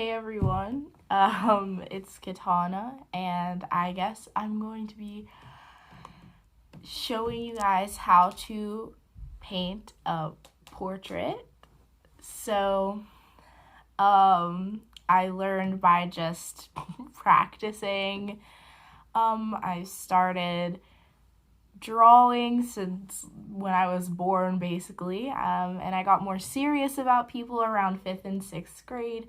Hey everyone, it's Katana, and I guess I'm going to be showing you guys how to paint a portrait. So, I learned by just practicing. I started drawing since when I was born, basically, and I got more serious about people around 5th and 6th grade.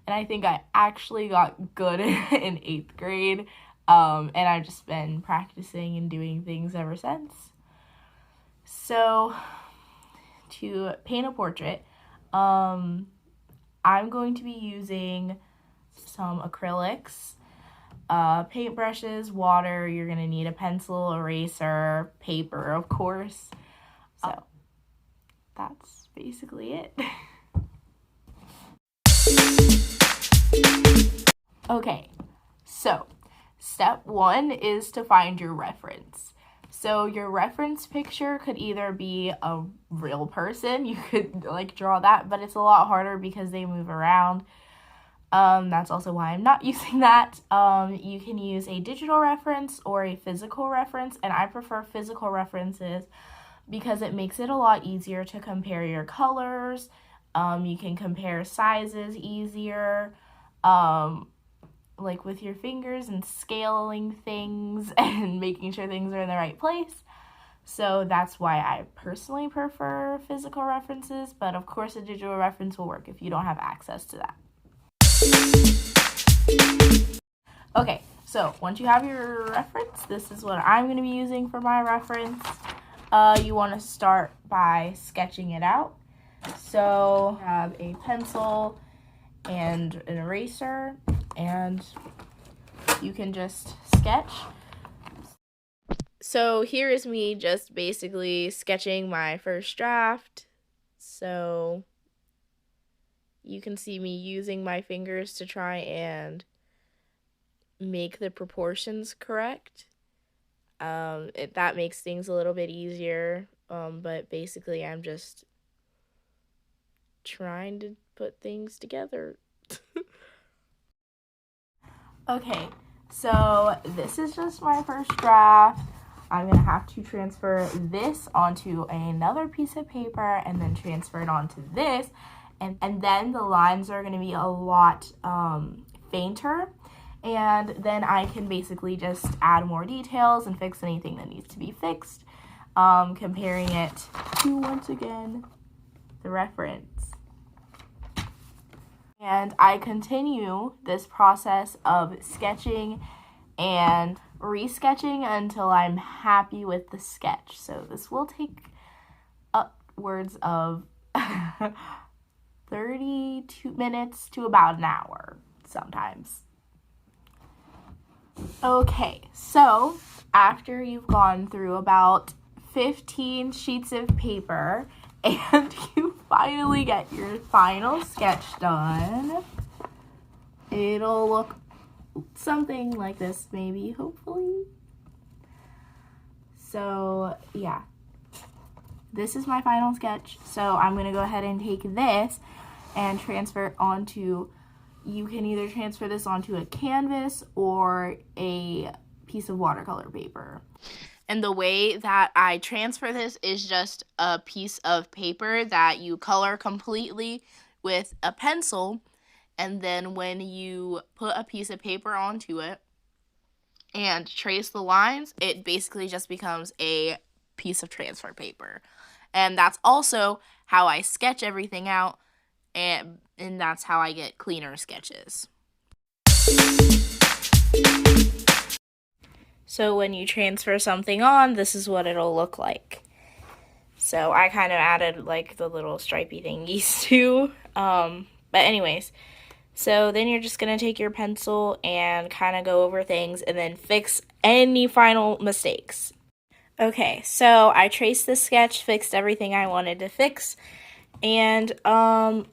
And I think I actually got good in 8th grade. And I've just been practicing and doing things ever since. So, to paint a portrait, I'm going to be using some acrylics, paintbrushes, water. You're going to need a pencil, eraser, paper, of course. So, that's basically it. Okay, so step 1 is to find your reference. So your reference picture could either be a real person, you could draw that, but it's a lot harder because they move around. That's also why I'm not using that. You can use a digital reference or a physical reference, and I prefer physical references because it makes it a lot easier to compare your colors. You can compare sizes easier. With your fingers and scaling things and making sure things are in the right place. So that's why I personally prefer physical references, but of course a digital reference will work if you don't have access to that. Okay, so once you have your reference, this is what I'm going to be using for my reference. You want to start by sketching it out. So have a pencil and an eraser, and you can just sketch. So here is me just basically sketching my first draft. So you can see me using my fingers to try and make the proportions correct. That makes things a little bit easier, but basically I'm just trying to put things together. Okay, so this is just my first draft. I'm going to have to transfer this onto another piece of paper and then transfer it onto this. And then the lines are going to be a lot fainter. And then I can basically just add more details and fix anything that needs to be fixed. Comparing it to, once again, the reference. And I continue this process of sketching and resketching until I'm happy with the sketch. So this will take upwards of 32 minutes to about an hour sometimes. Okay, so after you've gone through about 15 sheets of paper and you finally get your final sketch done, it'll look something like this, maybe, hopefully. So yeah, this is my final sketch. So I'm gonna go ahead and take this and transfer it onto, you can either transfer this onto a canvas or a piece of watercolor paper. And the way that I transfer this is just a piece of paper that you color completely with a pencil. And then when you put a piece of paper onto it and trace the lines, it basically just becomes a piece of transfer paper. And that's also how I sketch everything out, and that's how I get cleaner sketches. So when you transfer something on, this is what it'll look like. So I kind of added the little stripey thingies too. But anyways, so then you're just going to take your pencil and kind of go over things and then fix any final mistakes. Okay, so I traced the sketch, fixed everything I wanted to fix, and now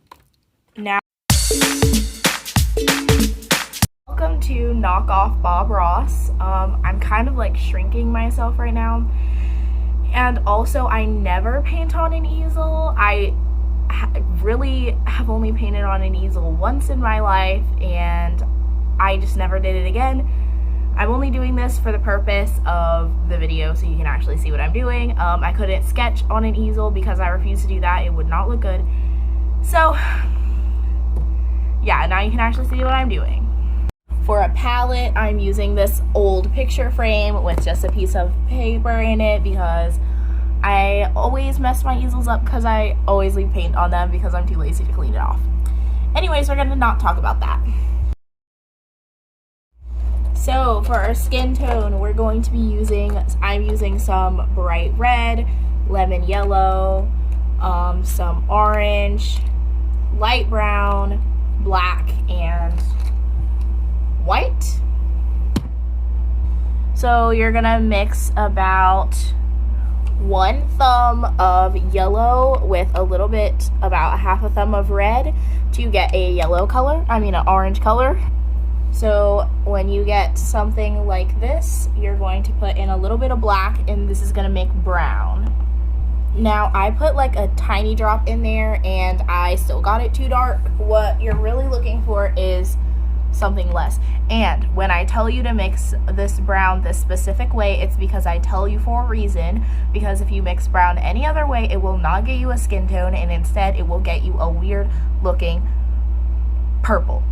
welcome to Knock Off Bob Ross. I'm kind of shrinking myself right now, and also I never paint on an easel. I really have only painted on an easel once in my life, and I just never did it again. I'm only doing this for the purpose of the video so you can actually see what I'm doing. I couldn't sketch on an easel because I refused to do that. It would not look good. So yeah, now you can actually see what I'm doing. For a palette, I'm using this old picture frame with just a piece of paper in it because I always mess my easels up because I always leave paint on them because I'm too lazy to clean it off. Anyways, we're gonna not talk about that. So for our skin tone, we're going to be using, I'm using some bright red, lemon yellow, some orange, light brown, black, and white. So you're gonna mix about 1 thumb of yellow with a little bit, about half a thumb of red to get a yellow color, an orange color. So when you get something like this, you're going to put in a little bit of black, and this is gonna make brown. Now I put like a tiny drop in there and I still got it too dark. What you're really looking for is something less. And when I tell you to mix this brown this specific way, it's because I tell you for a reason, because if you mix brown any other way, it will not get you a skin tone, and instead it will get you a weird looking purple.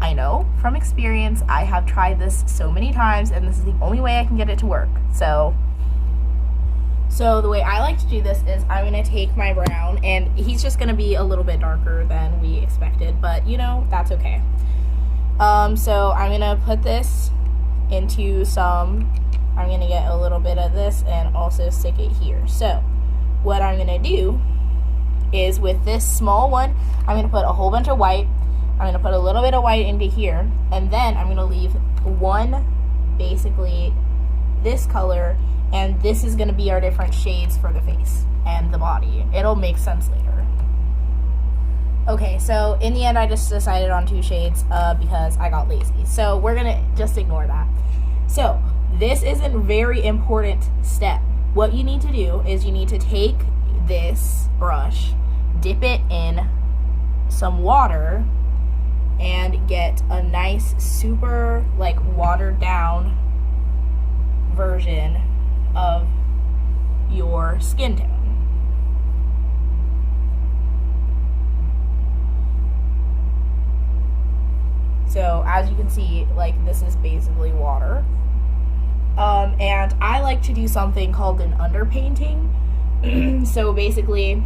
I know from experience, I have tried this so many times and this is the only way I can get it to work. So the way I like to do this is I'm gonna take my brown, and he's just gonna be a little bit darker than we expected, but you know, that's okay. So I'm gonna put this into some, I'm gonna get a little bit of this and also stick it here. So what I'm gonna do is with this small one, I'm gonna put a whole bunch of white, I'm gonna put a little bit of white into here, and then I'm gonna leave one, basically this color, and this is gonna be our different shades for the face and the body. It'll make sense later. Okay, so in the end I just decided on 2 shades because I got lazy. So we're gonna just ignore that. So this is a very important step. What you need to do is you need to take this brush, dip it in some water, and get a nice, super like watered down version of your skin tone. So as you can see, like this is basically water. And I like to do something called an underpainting. So basically,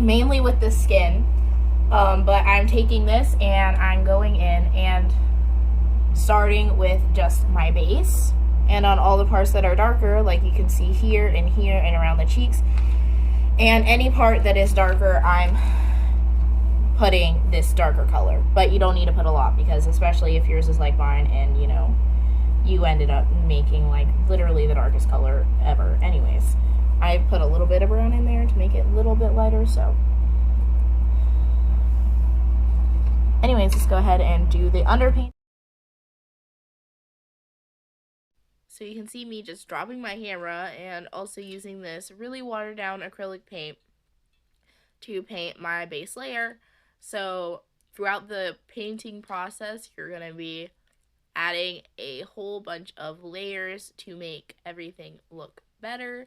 mainly with the skin, but I'm taking this and I'm going in and starting with just my base, and on all the parts that are darker, like you can see here and around the cheeks, and any part that is darker, I'm putting this darker color. But you don't need to put a lot, because especially if yours is like mine and you know, you ended up making like literally the darkest color ever. Anyways, I put a little bit of brown in there to make it a little bit lighter. So anyways, let's go ahead and do the underpaint. So you can see me just dropping my camera and also using this really watered down acrylic paint to paint my base layer. So throughout the painting process, you're going to be adding a whole bunch of layers to make everything look better.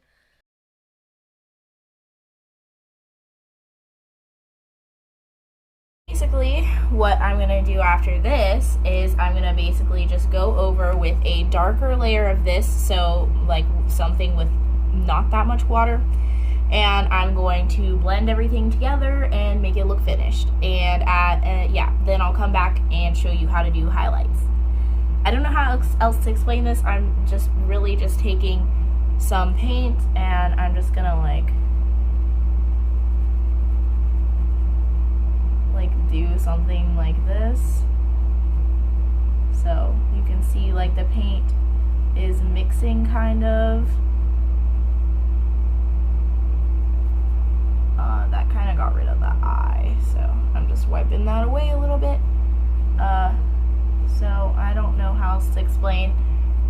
Basically, what I'm going to do after this is I'm going to basically just go over with a darker layer of this, so like something with not that much water, and I'm going to blend everything together and make it look finished. And then I'll come back and show you how to do highlights. I don't know how else to explain this. I'm just really just taking some paint and I'm just gonna like do something like this. So you can see like the paint is mixing kind of. That kind of got rid of the eye, so I'm just wiping that away a little bit. So I don't know how else to explain,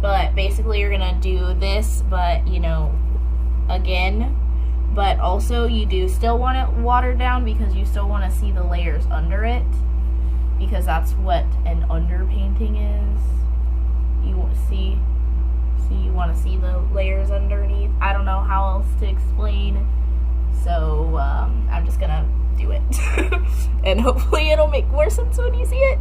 but basically you're gonna do this, but you know, again, but also you do still want it watered down because you still want to see the layers under it, because that's what an underpainting is. You want to see, you want to see the layers underneath. I don't know how else to explain, so I'm just gonna do it and hopefully it'll make more sense when you see it.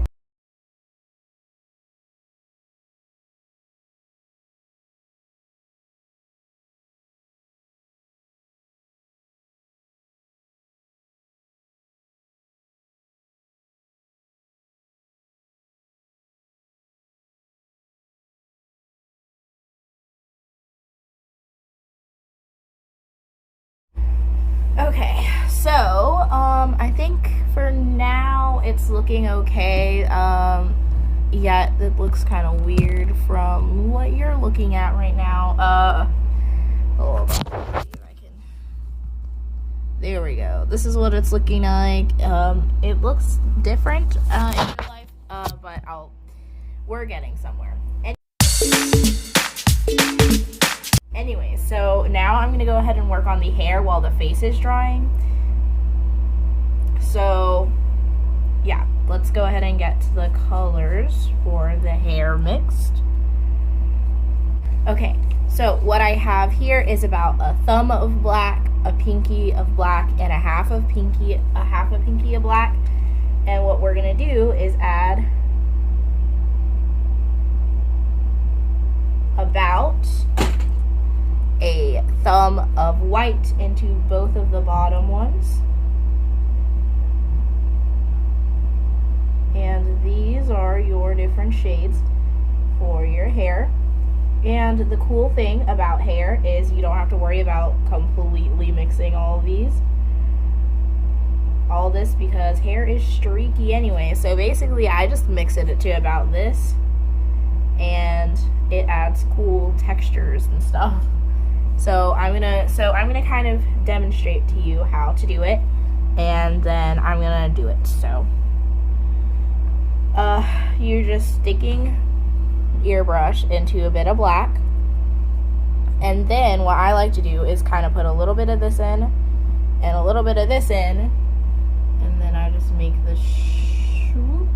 Okay, so I think for now it's looking okay. Yet it looks kind of weird from what you're looking at right now. Hold on. There we go. This is what it's looking like. It looks different in real life, but we're getting somewhere. Anyway, so now I'm going to go ahead and work on the hair while the face is drying. So, yeah, let's go ahead and get the colors for the hair mixed. Okay, so what I have here is about a thumb of black, a pinky of black, and a half a pinky of black. And what we're going to do is add about a thumb of white into both of the bottom ones. And these are your different shades for your hair. And the cool thing about hair is you don't have to worry about completely mixing all of these. All this because hair is streaky anyway. So basically I just mix it to about this, and it adds cool textures and stuff. So I'm gonna kind of demonstrate to you how to do it, and then I'm gonna do it. So you're just sticking your brush into a bit of black, and then what I like to do is kind of put a little bit of this in and a little bit of this in, and then I just make the swoop,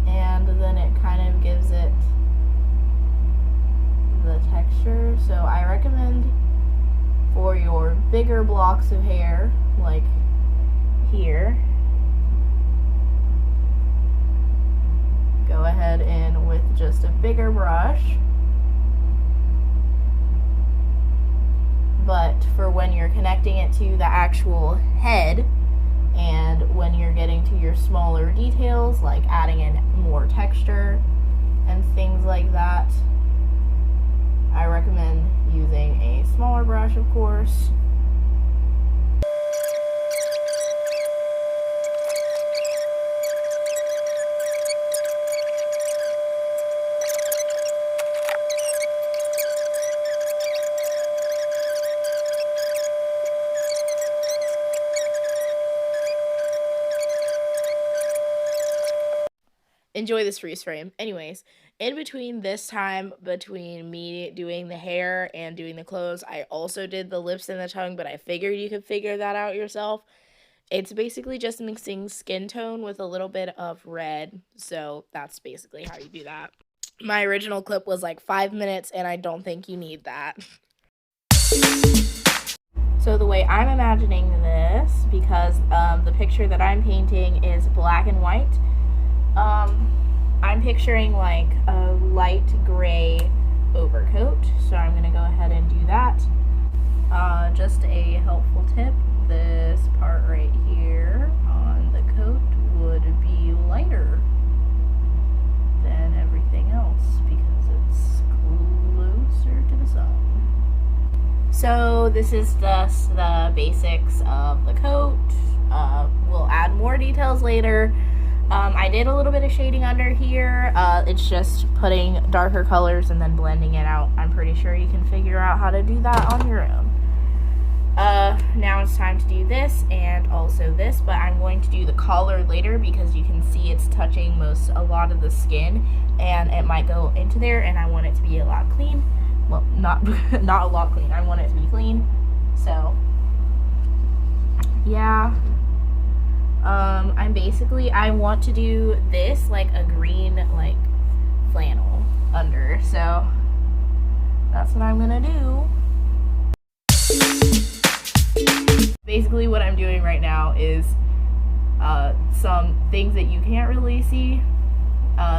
and then it kind of gives it the texture. So I recommend for your bigger blocks of hair, like here, go ahead in with just a bigger brush. But for when you're connecting it to the actual head, and when you're getting to your smaller details, like adding in more texture and things like that, I recommend using a smaller brush, of course. Enjoy this freeze frame. Anyways, in between this time, between me doing the hair and doing the clothes, I also did the lips and the tongue, but I figured you could figure that out yourself. It's basically just mixing skin tone with a little bit of red, so that's basically how you do that. My original clip was like 5 minutes, and I don't think you need that. So the way I'm imagining this, because the picture that I'm painting is black and white, I'm picturing like a light gray overcoat, so I'm going to go ahead and do that. Just a helpful tip, this part right here on the coat would be lighter than everything else because it's closer to the sun. So this is just the basics of the coat. We'll add more details later. I did a little bit of shading under here. It's just putting darker colors and then blending it out. I'm pretty sure you can figure out how to do that on your own. Now it's time to do this and also this, but I'm going to do the collar later because you can see it's touching a lot of the skin, and it might go into there, and I want it to be a lot clean. Well, not a lot clean. I want it to be clean. So yeah, I want to do this like a green like flannel under, so that's what I'm gonna do. Basically what I'm doing right now is some things that you can't really see.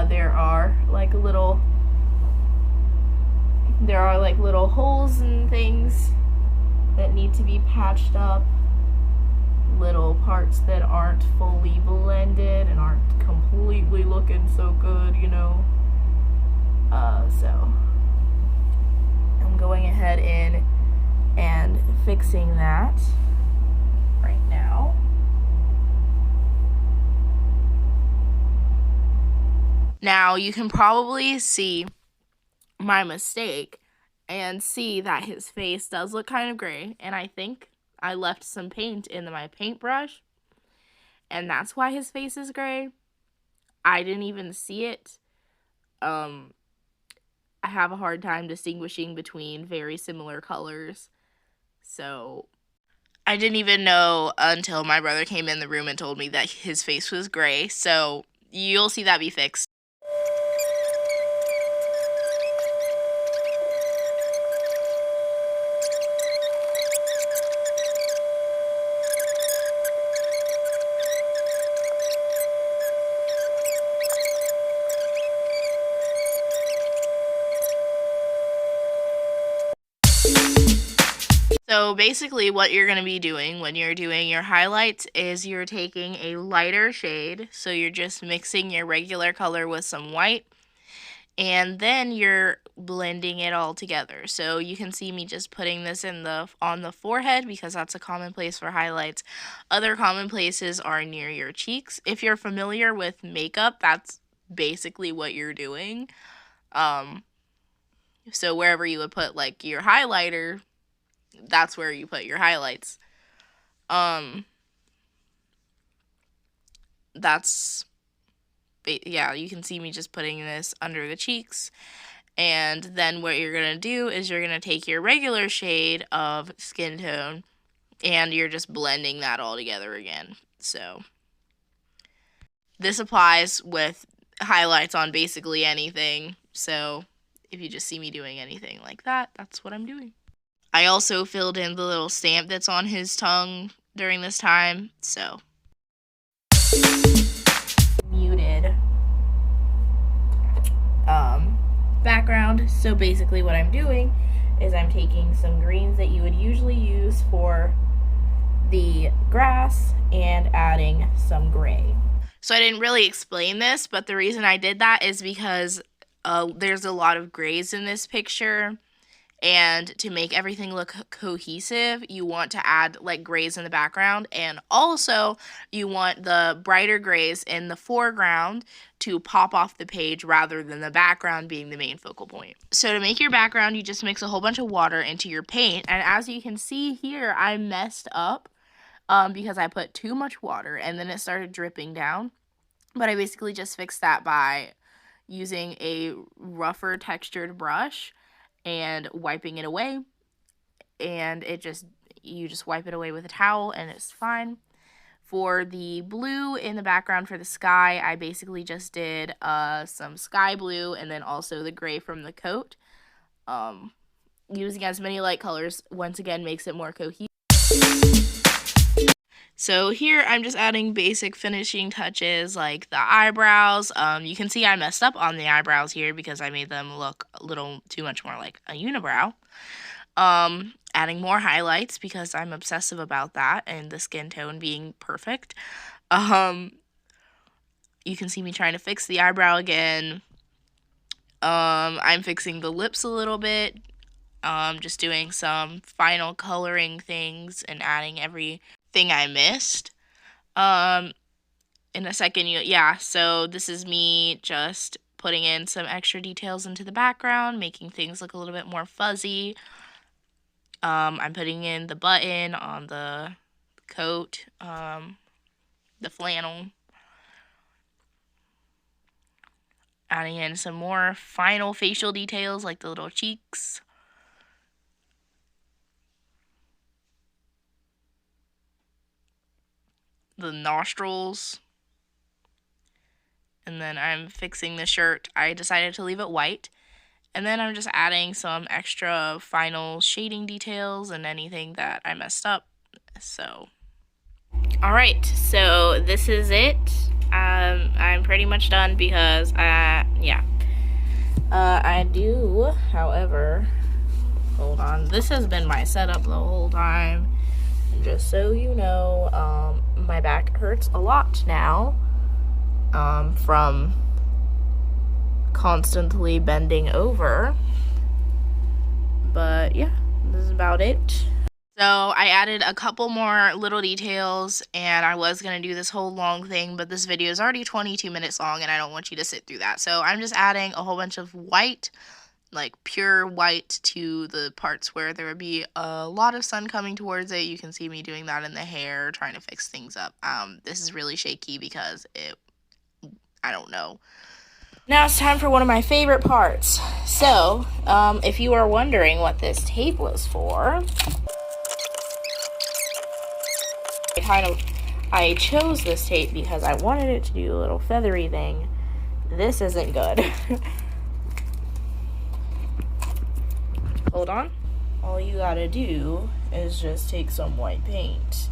There are like little holes and things that need to be patched up, little parts that aren't fully blended and aren't completely looking so good, you know. So I'm going ahead in and fixing that right now. Now you can probably see my mistake and see that his face does look kind of gray, and I think I left some paint in my paintbrush, and that's why his face is gray. I didn't even see it. I have a hard time distinguishing between very similar colors, so I didn't even know until my brother came in the room and told me that his face was gray, so you'll see that be fixed. So basically what you're going to be doing when you're doing your highlights is you're taking a lighter shade, so you're just mixing your regular color with some white, and then you're blending it all together. So you can see me just putting this on the forehead because that's a common place for highlights. Other common places are near your cheeks. If you're familiar with makeup, that's basically what you're doing. So wherever you would put like your highlighter, that's where you put your highlights. Yeah, you can see me just putting this under the cheeks. And then what you're going to do is you're going to take your regular shade of skin tone and you're just blending that all together again. So this applies with highlights on basically anything. So if you just see me doing anything like that, that's what I'm doing. I also filled in the little stamp that's on his tongue during this time, so. Muted background. So basically what I'm doing is I'm taking some greens that you would usually use for the grass and adding some gray. So I didn't really explain this, but the reason I did that is because there's a lot of grays in this picture. And to make everything look cohesive, you want to add like grays in the background, and also you want the brighter grays in the foreground to pop off the page rather than the background being the main focal point. So to make your background, you just mix a whole bunch of water into your paint, and as you can see here, I messed up because I put too much water and then it started dripping down. But I basically just fixed that by using a rougher textured brush and wiping it away, and you just wipe it away with a towel and it's fine. For the blue in the background for the sky, I basically just did some sky blue and then also the gray from the coat. Using as many light colors once again makes it more cohesive. So here I'm just adding basic finishing touches like the eyebrows. You can see I messed up on the eyebrows here because I made them look a little too much more like a unibrow. Adding more highlights because I'm obsessive about that and the skin tone being perfect. You can see me trying to fix the eyebrow again. I'm fixing the lips a little bit. Just doing some final coloring things and adding everything I missed. In a second, so this is me just putting in some extra details into the background, making things look a little bit more fuzzy. I'm putting in the button on the coat, the flannel. Adding in some more final facial details like the little cheeks. the nostrils. And then I'm fixing the shirt. I decided to leave it white. And then I'm just adding some extra final shading details and anything that I messed up. So, alright, so this is it. I'm pretty much done because, yeah. I do, however, hold on. This has been my setup the whole time. And just so you know, my back hurts a lot now, from constantly bending over. But yeah, this is about it. So I added a couple more little details, and I was going to do this whole long thing, but this video is already 22 minutes long, and I don't want you to sit through that. So I'm just adding a whole bunch of white, like pure white, to the parts where there would be a lot of sun coming towards it. You can see me doing that in the hair, trying to fix things up. This is really shaky because I don't know. Now it's time for one of my favorite parts. So, if you are wondering what this tape was for, I chose this tape because I wanted it to do a little feathery thing. This isn't good. Hold on. All you gotta do is just take some white paint,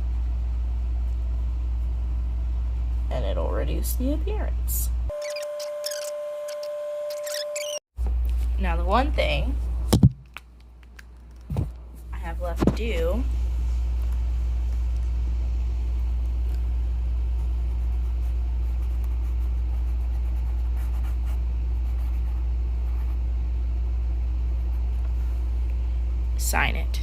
and it'll reduce the appearance. Now the one thing I have left to do sign it.